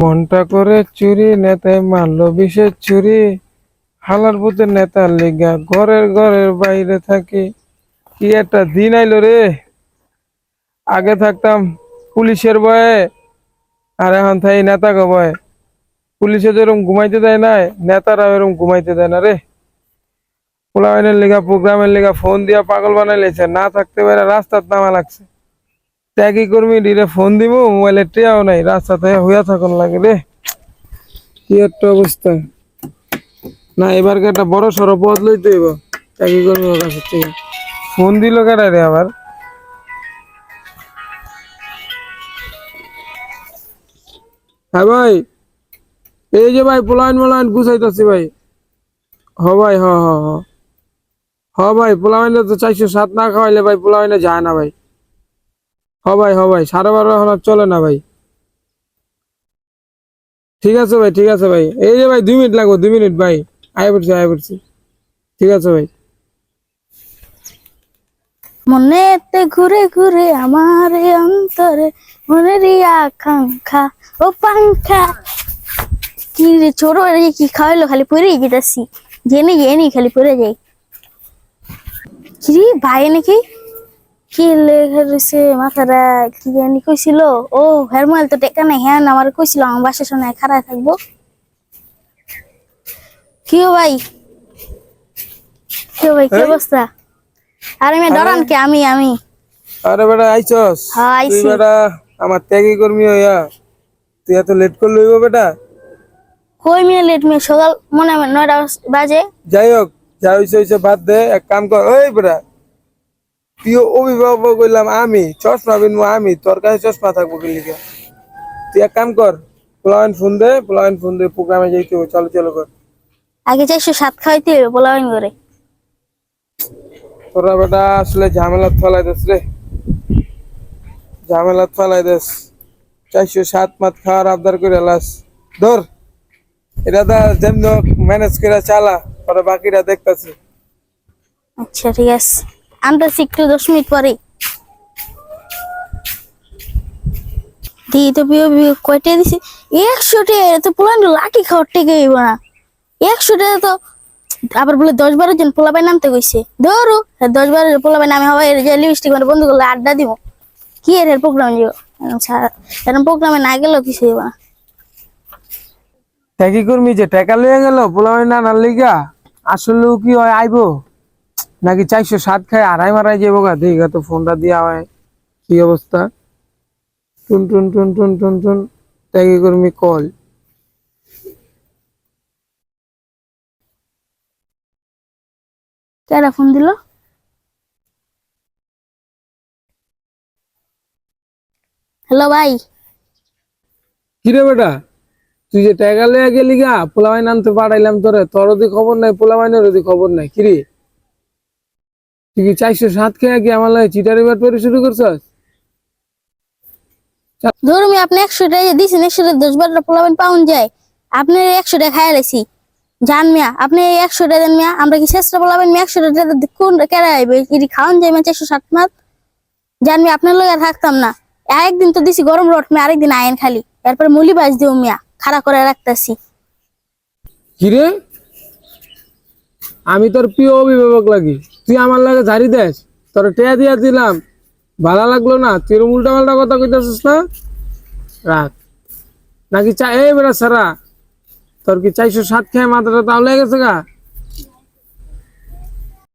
মনটা করে চুরি নেতায় মারলো বিষের চুরি। হালার পুতের নেতার লিগা ঘরের ঘরের বাইরে থাকি। কি একটা দিন আইলো রে। আগে থাকতাম পুলিশের ভয়ে, আর এখন থাই নেতাকে ভয়ে। পুলিশে যেরকম ঘুমাইতে দেয় না, নেতারা এরকম ঘুমাইতে দেয় না রে। পোলাওয়াইনের লিগা প্রোগ্রামের লিগা ফোন দিয়া পাগল বানাই লেছে, না থাকতে পারে রাস্তার নামা লাগছে। ত্যাগী কর্মী ডিরে ফোন দিব, মোবাইলে টেয়াও নাই, রাস্তাতে হইয়া থাকুন লাগে রে। কি একটা অবস্থা। না এবারকে একটা বড় সড়ো পথ লইতে হইব ত্যাগী কর্মীর কাছে থেকে। ফোন দিল কেডা রে আবার? হ্যাঁ ভাই, এই যে ভাই পোলাইন মোলাইন গুছাইতেছি ভাই। হ ভাই, হ হ হ হ ভাই, পোলাইনে তো 407 না খাওয়াইলে ভাই পোলাইনে যায় না ভাই। হ ভাই 12:30 এখন আর চলে না ভাই। ঠিক আছে ভাই, ঠিক আছে ভাই, এই যে ভাই 2 মিনিট লাগবে, 2 মিনিট ভাই। আয় পড়ছি। ঠিক আছে ভাই। মনেতে ঘুরে ঘুরে আমার অন্তরে মনেরই আকাঙ্ক্ষা ও পাঙ্খা। কি রে ছোট কি খাওয়াইলো, খালি পড়েই যেতেছি। জেনে খালি পড়ে যাই। কি রে ভাই নাকি কি লেখা রয়েছে মাথাটা, কি জানি কইছিল। ও হেরমাল তো টেকা নাই, হ্যাঁ আমার কইছিল আমার বাসার সামনে খাড়ায় থাকবো। কি ভাই, কি অবস্থা? আরে আমি ডরান কে, আমি আরে বেটা আইছস হ্যাঁ তুই? আইছি। বেটা আমার ত্যাগী কর্মী হইয়া তুই এত লেট করলে হইব বেটা? কই মিনিট মে সকাল মনে হয় 9টা বাজে। যাই হোক, যা হইছে হইছে, বাদ দে। এক কাম কর, ওই বেটা তুই অভিভাবক হইলাম আমি, চশমা বিনবো আমি, তোর কাছে চশমা থাকবো কি লিখে? তুই এক কাম কর, পোলাওয়ান ফোন দে, প্রোগ্রামে যাইতে হবে, চলো চলো কর। আগে 407 খাইতে হবে পোলাওয়ান করে। তোরা বেটা আসলে ঝামেলা ফেলাই দিস রে, ঝামেলা ফেলাই দিস। 407 মাত খাওয়ার আবদার করে লাস। ধর এটা দা যেমন ম্যানেজ করে চালা, পরে বাকিরা দেখতাছি। আচ্ছা ঠিক আছে, আনতেছি একটু 10 মিনিট পরে। দি তো বিয়ে কয়টা দিছি? 100 টাকা তো পোলাওয়ান লাঠি খাওয়ার টেকে হইব না। 100 টাকা তো আবার বলে 10-12 জন পোলাপাই নামতে কইছে। ধরো 10-12 জন পোলাপাই নামে হবে, যে লিপস্টিক মানে বন্ধু করলে আড্ডা দিব। কি এর প্রোগ্রাম দিব? এরকম প্রোগ্রামে না গেলেও কিছু হইব না। ত্যাগী কর্মী যে টাকা লইয়া গেল পোলাওয়ান নানার লিগা, আসলেও কি হয় আইবো নাকি 407 খায় আড়াই মারাই যাবো গা? দেখা তো ফোনটা দিয়া হয়। কি অবস্থা? টুন টুন টুন টুন টুন টুন, ত্যাগী কর্মী কল। কেডা ফোন দিল? হ্যালো ভাই। কিরে বেটা, তুই যে টাকা লইয়া গেলি গা, পোলাওয়াইন আনতে পাঠাইলাম তোরে, তোর ওদি খবর নাই, পোলাওয়াইনের ওদি খবর নাই। কিরে তুই কি 407 খেয়ে কি আমার লাগে চিটারি বাট করে শুরু করছস? ধরুন আপনি 100 টাকা দিয়েছেন, 100 টাকা 10-12টা পোলাপাইন পাউন যায়। আপনি 100 টাকা খাইয়া লেছি জান মিয়া, আপনি 100 টাকা দেন মিয়া। আমরা কি চেষ্টা পোলাপাইন 100 টাকা কোন কেডা আইবে? এটি খাওয়ান যায় মিয়া 407 মাস। জান মিয়া আপনার লগে থাকতাম না। একদিন তো দিছি গরম রট মিয়া, আরেকদিন আইন খালি, এরপরে মুলি বাজ দিও মিয়া, খাড়া করে রাখতাছি। কিরে আমি তোর প্রিয় অভিভাবক লাগি, তুই আমার লাগে ঝাড়ি দেস? তোর টেয়া দিয়া দিলাম, ভালো লাগলো না? তুই উল্টা পাল্টা কথা কইতেছিস না? রাখ নাকি এই বেটা সারা, তোর কি 407 খেয়ে মাথাটা তাহলে গেছে গা?